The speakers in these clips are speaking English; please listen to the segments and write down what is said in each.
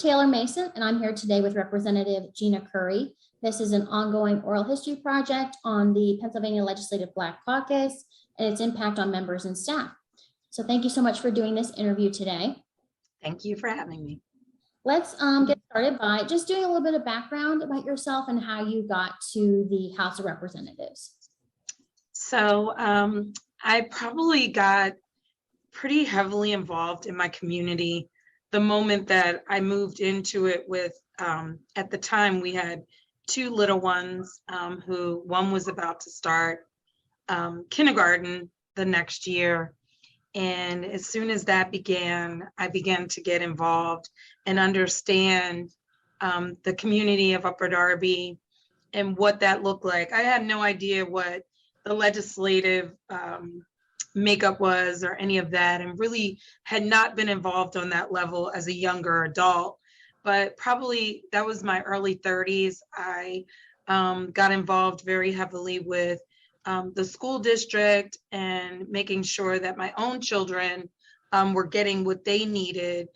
Taylor Mason, and I'm here today with Representative Gina Curry. This is an ongoing oral history project on the Pennsylvania Legislative Black Caucus and its impact on members and staff. So thank you so much for doing this interview today. Thank you for having me. Let's get started by just doing a little bit of background about yourself and how you got to the House of Representatives. So I probably got pretty heavily involved in my community the moment that I moved into it with, at the time we had two little ones who one was about to start kindergarten the next year. And as soon as that began, I began to get involved and understand the community of Upper Darby and what that looked like. I had no idea what the legislative makeup was or any of that, and really had not been involved on that level as a younger adult. But probably that was my early 30s. I got involved very heavily with the school district and making sure that my own children were getting what they needed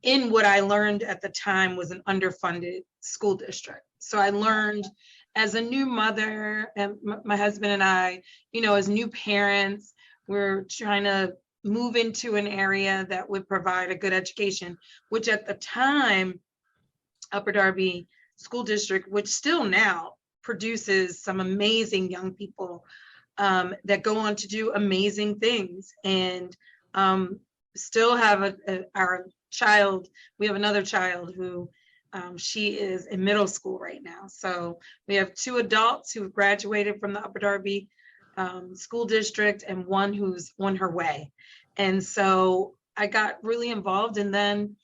in what I learned at the time was an underfunded school district. So I learned as a new mother, and my husband and I, as new parents, we're trying to move into an area that would provide a good education, which at the time, Upper Darby School District, which still now produces some amazing young people that go on to do amazing things, and still have our child. We have another child who she is in middle school right now. So we have two adults who have graduated from the Upper Darby school district and one who's on her way. And so I got really involved. And then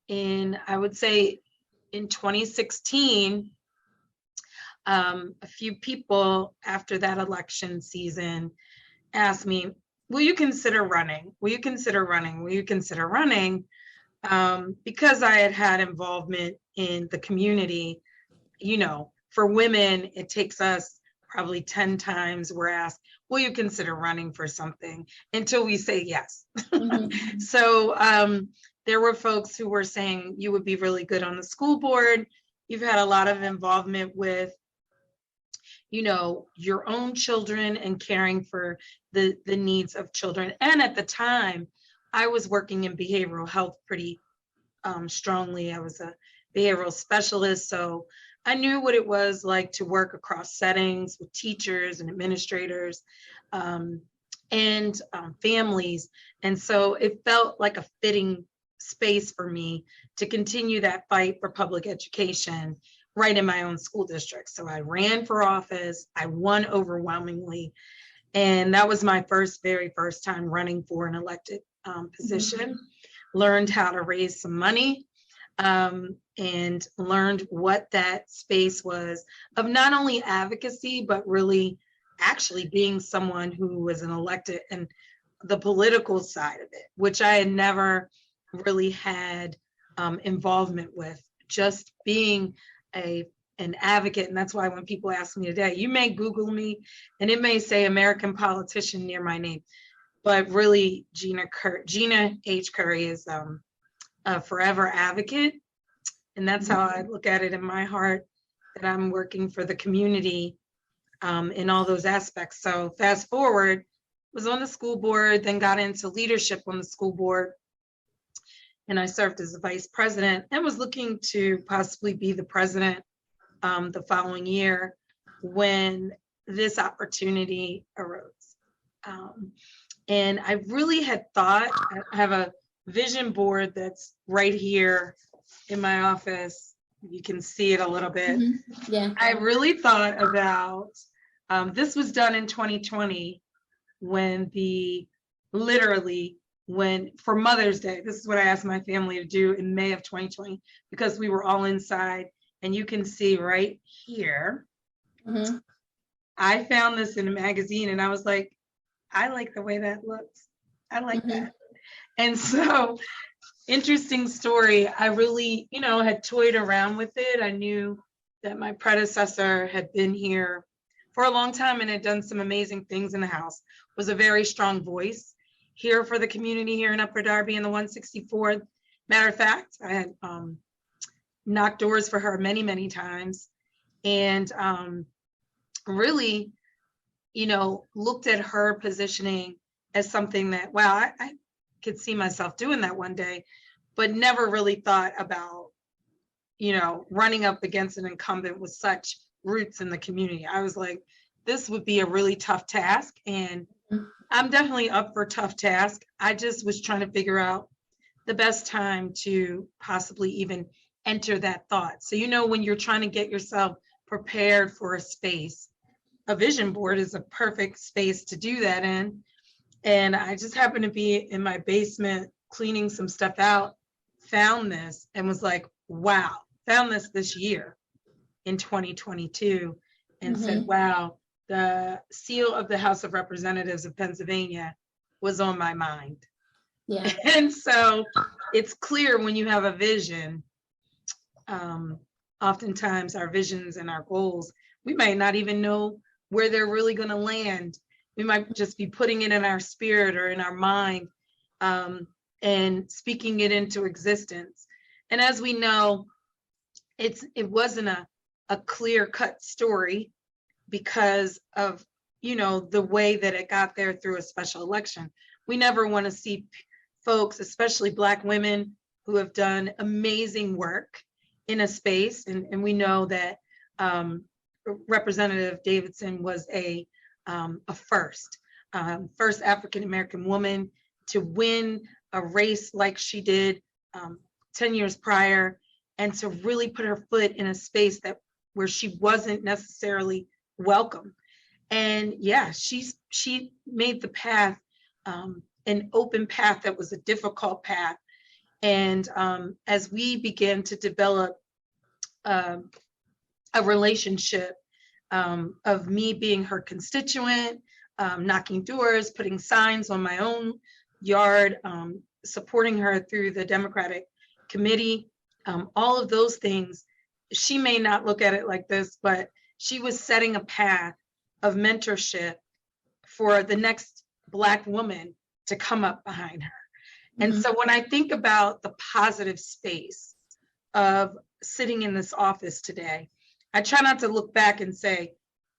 I would say in 2016, a few people after that election season asked me, will you consider running? Will you consider running? Will you consider running? Because I had involvement in the community. For women, it takes us probably 10 times we're asked, will you consider running for something, until we say yes. Mm-hmm. So there were folks who were saying you would be really good on the school board. You've had a lot of involvement with, your own children and caring for the needs of children. And at the time, I was working in behavioral health pretty strongly. I was a behavioral specialist, so I knew what it was like to work across settings with teachers and administrators and families. And so it felt like a fitting space for me to continue that fight for public education right in my own school district. So I ran for office. I won overwhelmingly. And that was my very first time running for an elected position. Mm-hmm. Learned how to raise some money. And learned what that space was of not only advocacy, but really actually being someone who was an elected and the political side of it, which I had never really had involvement with, just being an advocate. And that's why when people ask me today, you may Google me and it may say American politician near my name, but really Gina H. Curry is a forever advocate. And that's how I look at it in my heart, that I'm working for the community in all those aspects. So fast forward, was on the school board, then got into leadership on the school board. And I served as the vice president and was looking to possibly be the president the following year when this opportunity arose. And I really had thought, I have a vision board that's right here in my office. You can see it a little bit. Mm-hmm. Yeah. I really thought about, this was done in 2020 when for Mother's Day, this is what I asked my family to do in May of 2020, because we were all inside, and you can see right here, mm-hmm. I found this in a magazine and I was like, I like the way that looks. I like mm-hmm. that. And so, interesting story. I really, had toyed around with it. I knew that my predecessor had been here for a long time and had done some amazing things in the House, was a very strong voice here for the community here in Upper Darby in the 164th. Matter of fact, I had knocked doors for her many, many times, and really, looked at her positioning as something that, wow, I could see myself doing that one day, but never really thought about, running up against an incumbent with such roots in the community. I was like, this would be a really tough task, and I'm definitely up for tough task. I just was trying to figure out the best time to possibly even enter that thought. So, when you're trying to get yourself prepared for a space, a vision board is a perfect space to do that in. And I just happened to be in my basement cleaning some stuff out, found this, and was like, wow, found this year in 2022, and said, wow, the seal of the House of Representatives of Pennsylvania was on my mind. Yeah. And so it's clear when you have a vision, oftentimes our visions and our goals, we might not even know where they're really going to land. We might just be putting it in our spirit or in our mind, and speaking it into existence. And as we know, it wasn't a clear-cut story because of, the way that it got there through a special election. We never want to see folks, especially Black women, who have done amazing work in a space. And we know that Representative Davidson was a first African-American woman to win a race like she did 10 years prior, and to really put her foot in a space where she wasn't necessarily welcome. And yeah, she made the path an open path that was a difficult path. And as we began to develop a relationship of me being her constituent, knocking doors, putting signs on my own yard, supporting her through the Democratic Committee, all of those things, she may not look at it like this, but she was setting a path of mentorship for the next Black woman to come up behind her. And so when I think about the positive space of sitting in this office today, I try not to look back and say,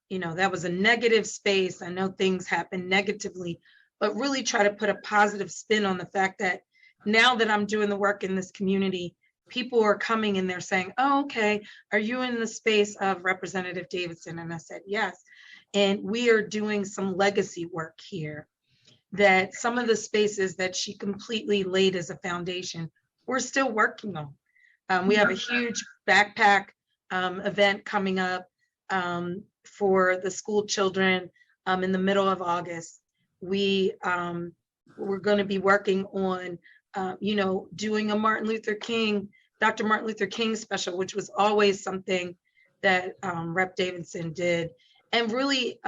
that was a negative space. I know things happen negatively, but really try to put a positive spin on the fact that now that I'm doing the work in this community, people are coming and they're saying, oh, okay, are you in the space of Representative Davidson? And I said, yes. And we are doing some legacy work here, that some of the spaces that she completely laid as a foundation, we're still working on. We have a huge backpack event coming up for the school children in the middle of August. We're going to be working on, doing a Dr. Martin Luther King special, which was always something that Rep. Davidson did, and really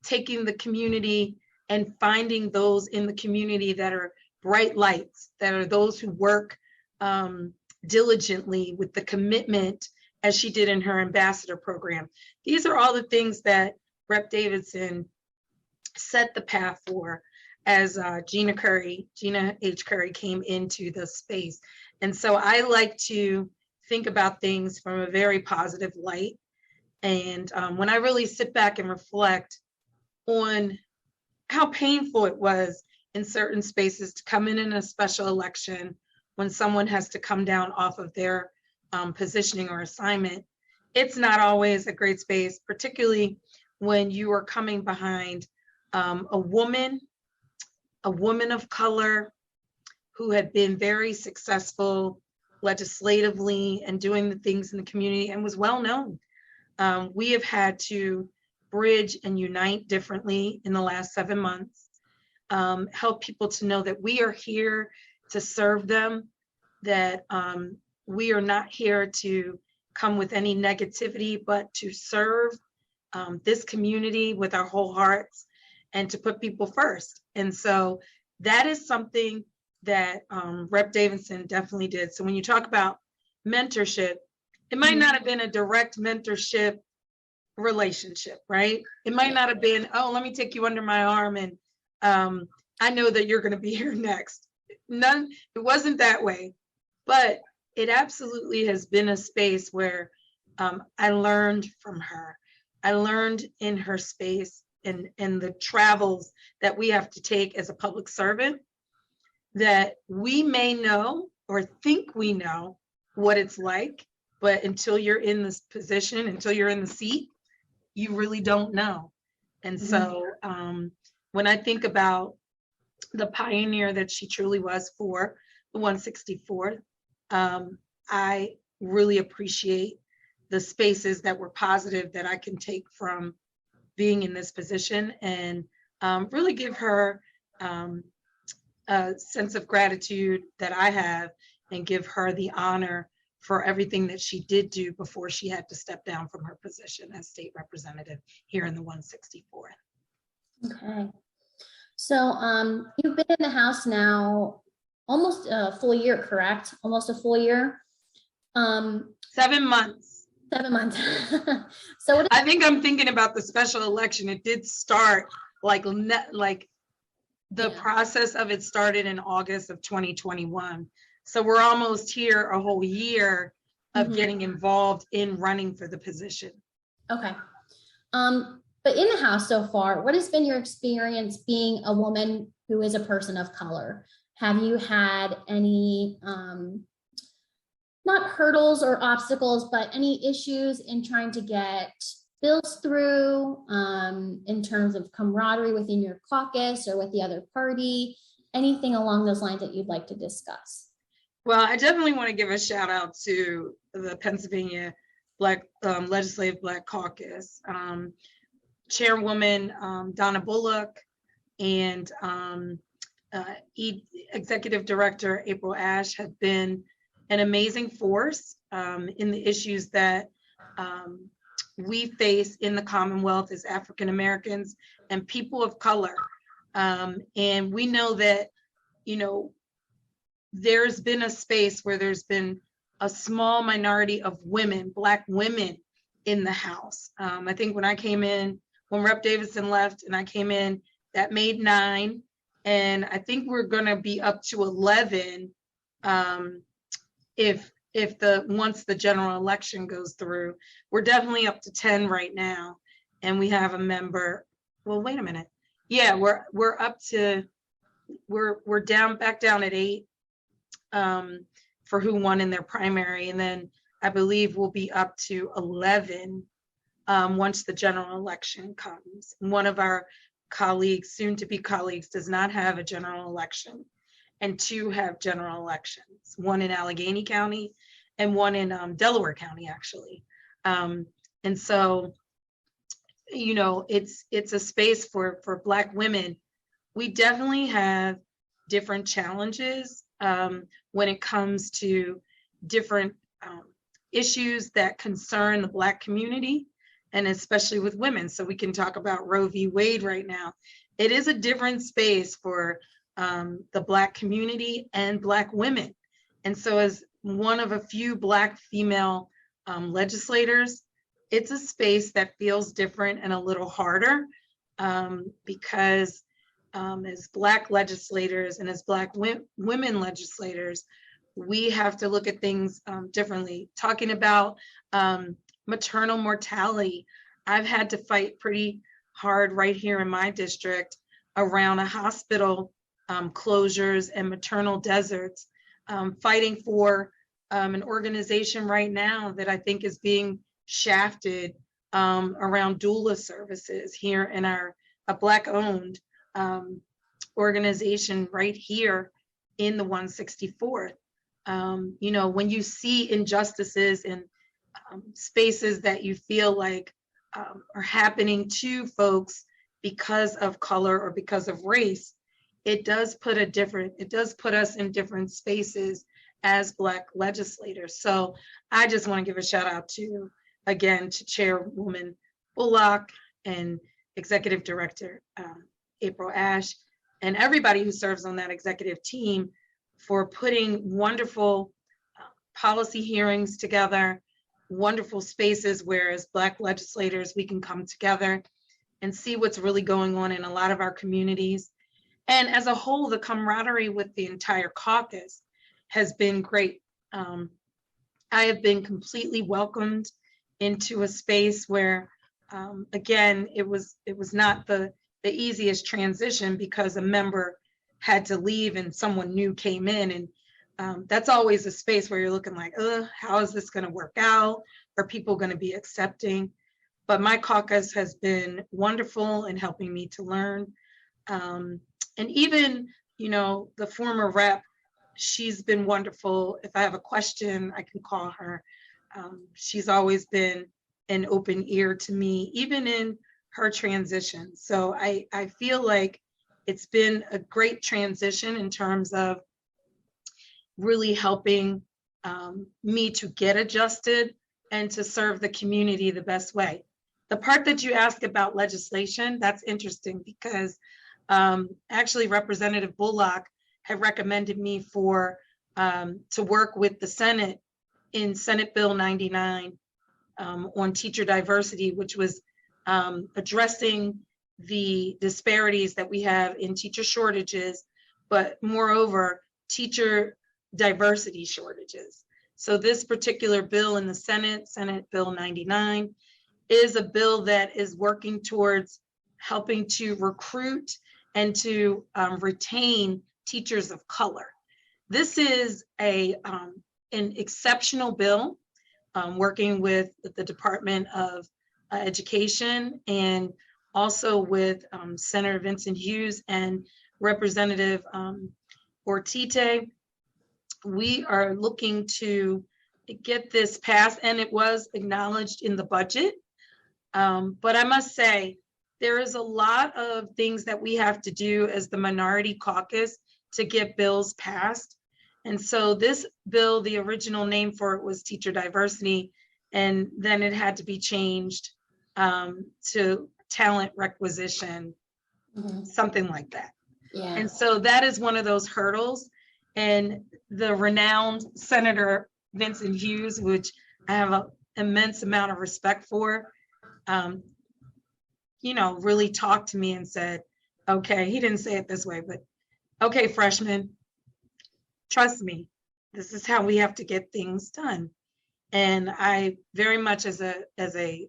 taking the community and finding those in the community that are bright lights, that are those who work diligently with the commitment as she did in her ambassador program. These are all the things that Rep. Davidson set the path for as Gina H. Curry came into the space. And so I like to think about things from a very positive light. And when I really sit back and reflect on how painful it was in certain spaces to come in a special election when someone has to come down off of their positioning or assignment, it's not always a great space, particularly when you are coming behind a woman of color who had been very successful legislatively and doing the things in the community and was well known. We have had to bridge and unite differently in the last 7 months, help people to know that we are here to serve them, that we are not here to come with any negativity, but to serve this community with our whole hearts and to put people first. And so that is something that Rep. Davidson definitely did. So when you talk about mentorship, it might not have been a direct mentorship relationship, right? It might not have been, oh, let me take you under my arm and I know that you're going to be here next. It wasn't that way. But it absolutely has been a space where I learned from her. I learned in her space and the travels that we have to take as a public servant, that we may know or think we know what it's like, but until you're in this position, until you're in the seat, you really don't know. And so when I think about the pioneer that she truly was for the 164th, I really appreciate the spaces that were positive that I can take from being in this position, and really give her a sense of gratitude that I have, and give her the honor for everything that she did do before she had to step down from her position as state representative here in the 164th. Okay. So you've been in the House now almost a full year, correct? Almost a full year. 7 months. 7 months. So what is I think I'm thinking about the special election. It did start like the process of it started in August of 2021. So we're almost here a whole year of getting involved in running for the position. Okay. But in the House so far, what has been your experience being a woman who is a person of color? Have you had any, not hurdles or obstacles, but any issues in trying to get bills through, in terms of camaraderie within your caucus or with the other party? Anything along those lines that you'd like to discuss? Well, I definitely want to give a shout out to the Pennsylvania Legislative Black Caucus. Chairwoman Donna Bullock and Executive Director April Ashe have been an amazing force in the issues that we face in the Commonwealth as African Americans and people of color. And we know that, you know, there's been a space where there's been a small minority of women, Black women in the House. I think when I came in, when Rep. Davidson left and I came in, that made 9. And I think we're gonna be up to 11 once the general election goes through. We're definitely up to 10 right now. And we have a member, well, wait a minute. Yeah, we're up to, we're back down at 8 for who won in their primary. And then I believe we'll be up to 11 once the general election comes. One of our colleagues, soon to be colleagues, does not have a general election, and 2 have general elections, one in Allegheny County and one in Delaware County, actually. And so, you know, it's a space for Black women. We definitely have different challenges when it comes to different issues that concern the Black community, and especially with women. So we can talk about Roe v. Wade right now. It is a different space for the Black community and Black women. And so as one of a few Black female legislators, it's a space that feels different and a little harder because as Black legislators and as Black women legislators, we have to look at things differently. Talking about maternal mortality, I've had to fight pretty hard right here in my district around a hospital closures and maternal deserts, fighting for an organization right now that I think is being shafted around doula services here in a Black-owned organization right here in the 164th. You know, when you see injustices in spaces that you feel like are happening to folks because of color or because of race, it does put us in different spaces as Black legislators. So I just want to give a shout out to Chairwoman Bullock and Executive Director April Ashe and everybody who serves on that executive team for putting wonderful policy hearings together, wonderful spaces where as Black legislators we can come together and see what's really going on in a lot of our communities. And as a whole, the camaraderie with the entire caucus has been great. I have been completely welcomed into a space where, again, it was not the easiest transition because a member had to leave and someone new came in, and that's always a space where you're looking like, how is this going to work out? Are people going to be accepting? But my caucus has been wonderful in helping me to learn. And even, the former rep, she's been wonderful. If I have a question, I can call her. She's always been an open ear to me, even in her transition. So I feel like it's been a great transition in terms of really helping me to get adjusted and to serve the community the best way. The part that you asked about legislation, that's interesting because actually Representative Bullock had recommended me to work with the Senate in Senate Bill 99 on teacher diversity, which was addressing the disparities that we have in teacher shortages, but moreover, teacher diversity shortages. So this particular bill in the Senate, Senate Bill 99, is a bill that is working towards helping to recruit and to retain teachers of color. This is an exceptional bill, working with the Department of Education and also with Senator Vincent Hughes and Representative Ortite. We are looking to get this passed, and it was acknowledged in the budget. But I must say, there is a lot of things that we have to do as the minority caucus to get bills passed. And so this bill, the original name for it was teacher diversity, and then it had to be changed to talent requisition, something like that. Yeah. And so that is one of those hurdles. And the renowned Senator Vincent Hughes, which I have an immense amount of respect for, really talked to me and said, okay, he didn't say it this way, but okay, freshman, trust me, this is how we have to get things done. And I very much as a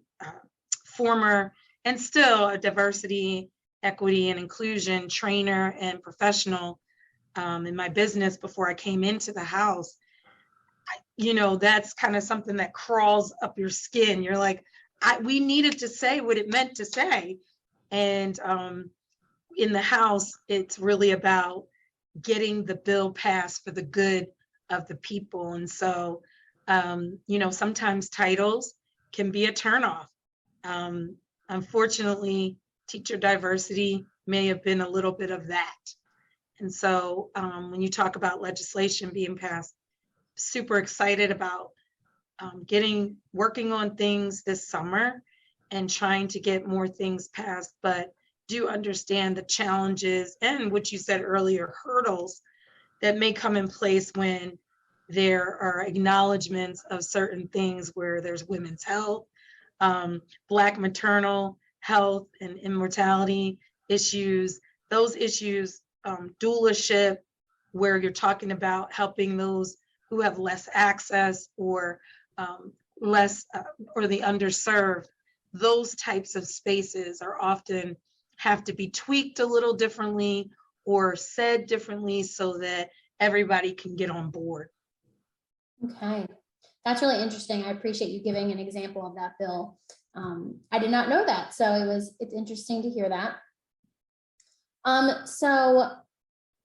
former and still a diversity, equity, and inclusion trainer and professional in my business before I came into the House, that's kind of something that crawls up your skin. You're like, we needed to say what it meant to say. And in the House, it's really about getting the bill passed for the good of the people. And so, sometimes titles can be a turnoff. Unfortunately, teacher diversity may have been a little bit of that. And so when you talk about legislation being passed, super excited about working on things this summer and trying to get more things passed, but do understand the challenges and what you said earlier, hurdles that may come in place when there are acknowledgements of certain things where there's women's health, Black maternal health and immortality issues, those issues, dualship, where you're talking about helping those who have less access or or the underserved. Those types of spaces are often have to be tweaked a little differently or said differently so that everybody can get on board. Okay, that's really interesting. I appreciate you giving an example of that bill. I did not know that, so it's interesting to hear that. So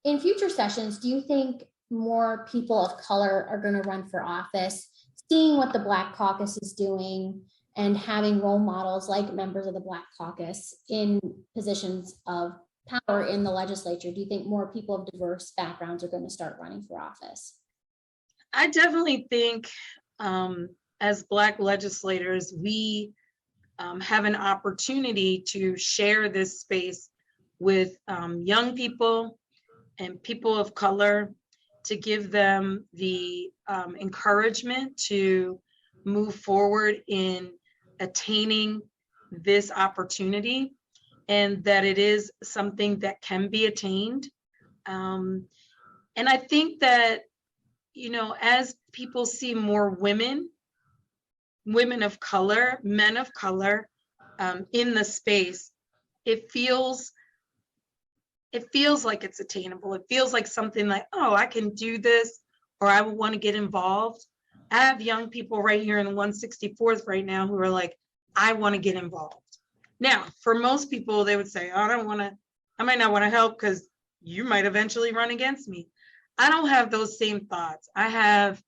in future sessions, do you think more people of color are going to run for office, seeing what the Black Caucus is doing and having role models like members of the Black Caucus in positions of power in the legislature? Do you think more people of diverse backgrounds are going to start running for office? I definitely think as Black legislators, we have an opportunity to share this space with young people and people of color, to give them the encouragement to move forward in attaining this opportunity, and that it is something that can be attained. And I think that, as people see more women of color, men of color in the space, it feels like it's attainable. It feels like something like, oh, I can do this, or I would want to get involved. I have young people right here in the 164th right now who are like, I want to get involved. Now, for most people, they would say, oh, I might not want to help because you might eventually run against me. I don't have those same thoughts. I have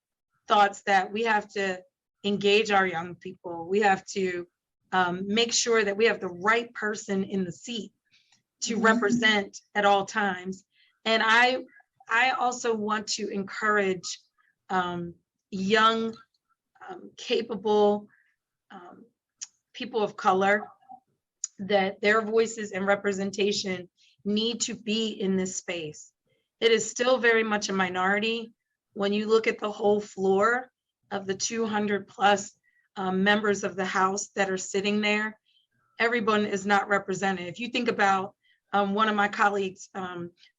thoughts that we have to engage our young people. We have to make sure that we have the right person in the seat to represent at all times. And I also want to encourage young, capable people of color, that their voices and representation need to be in this space. It is still very much a minority. When you look at the whole floor of the 200 plus members of the House that are sitting there, everyone is not represented. If you think about one of my colleagues,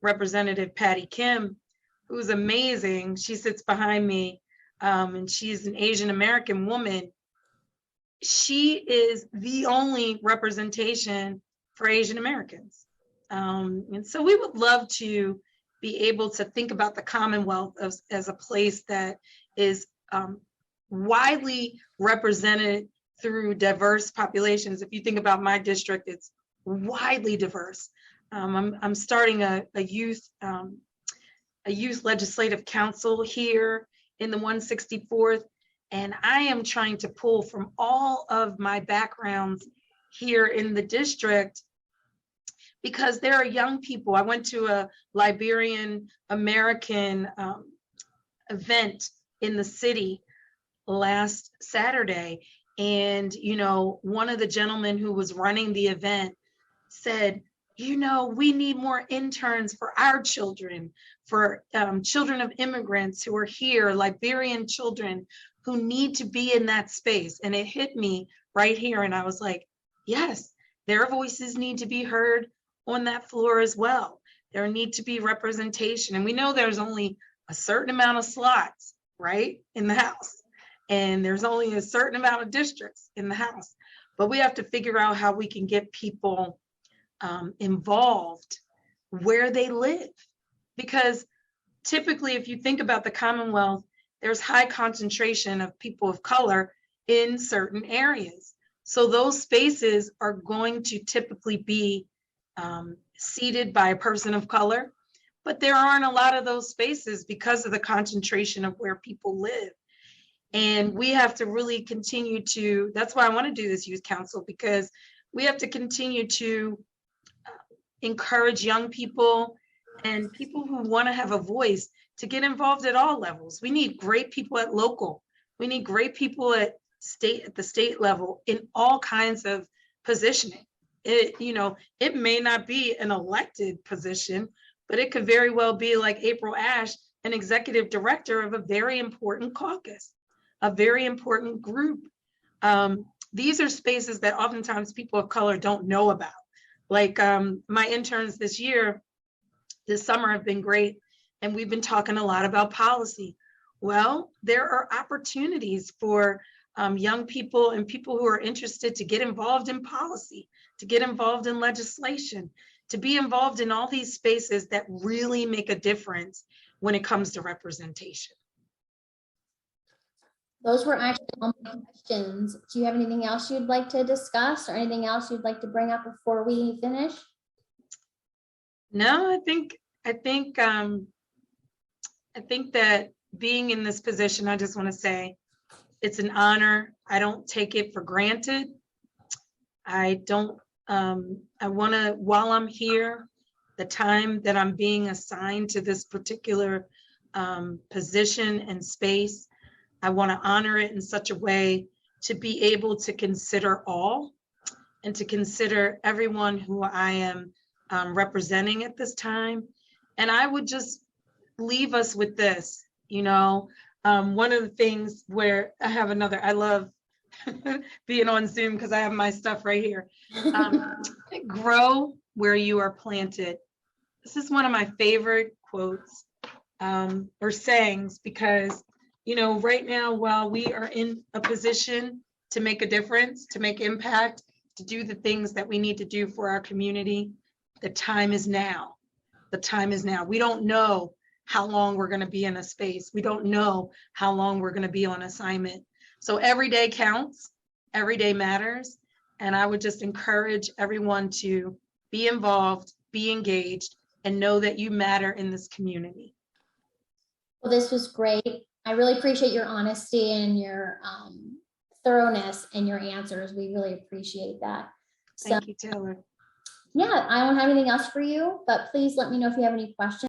Representative Patty Kim, who's amazing, she sits behind me, and she's an Asian American woman. She is the only representation for Asian Americans. And so we would love to be able to think about the Commonwealth as a place that is widely represented through diverse populations. If you think about my district, it's widely diverse. I'm starting a youth legislative council here in the 164th, and I am trying to pull from all of my backgrounds here in the district, because there are young people. I went to a Liberian American event in the city last Saturday, and one of the gentlemen who was running the event said, we need more interns for our children, for children of immigrants who are here, Liberian children who need to be in that space. And it hit me right here. And I was like, yes, their voices need to be heard on that floor as well. There need to be representation. And we know there's only a certain amount of slots, right, in the House. And there's only a certain amount of districts in the House. But we have to figure out how we can get people involved where they live. Because typically, if you think about the Commonwealth, there's high concentration of people of color in certain areas. So those spaces are going to typically be seated by a person of color, but there aren't a lot of those spaces because of the concentration of where people live. And we have to really continue to, that's why I want to do this youth council, because we have to continue to encourage young people and people who want to have a voice to get involved at all levels. We need great people at local. We need great people at the state level in all kinds of positioning. It may not be an elected position, but it could very well be like April Ash, an executive director of a very important caucus, a very important group. These are spaces that oftentimes people of color don't know about. Like my interns this summer have been great. And we've been talking a lot about policy. Well, there are opportunities for young people and people who are interested to get involved in policy, to get involved in legislation, to be involved in all these spaces that really make a difference when it comes to representation. Those were actually all my questions. Do you have anything else you'd like to discuss or anything else you'd like to bring up before we finish? No, I think that being in this position, I just want to say it's an honor. I don't take it for granted. I want to, while I'm here, the time that I'm being assigned to this particular position and space, I want to honor it in such a way to be able to consider all and to consider everyone who I am representing at this time. And I would just leave us with this, one of the things where I love being on Zoom because I have my stuff right here. Grow where you are planted. This is one of my favorite quotes or sayings, because right now, while we are in a position to make a difference, to make impact, to do the things that we need to do for our community, the time is now. The time is now. We don't know how long we're going to be in a space. We don't know how long we're going to be on assignment. So every day counts. Every day matters. And I would just encourage everyone to be involved, be engaged, and know that you matter in this community. Well, this was great. I really appreciate your honesty and your thoroughness and your answers. We really appreciate that. So, Thank you, Taylor. yeah, I don't have anything else for you, but please let me know if you have any questions.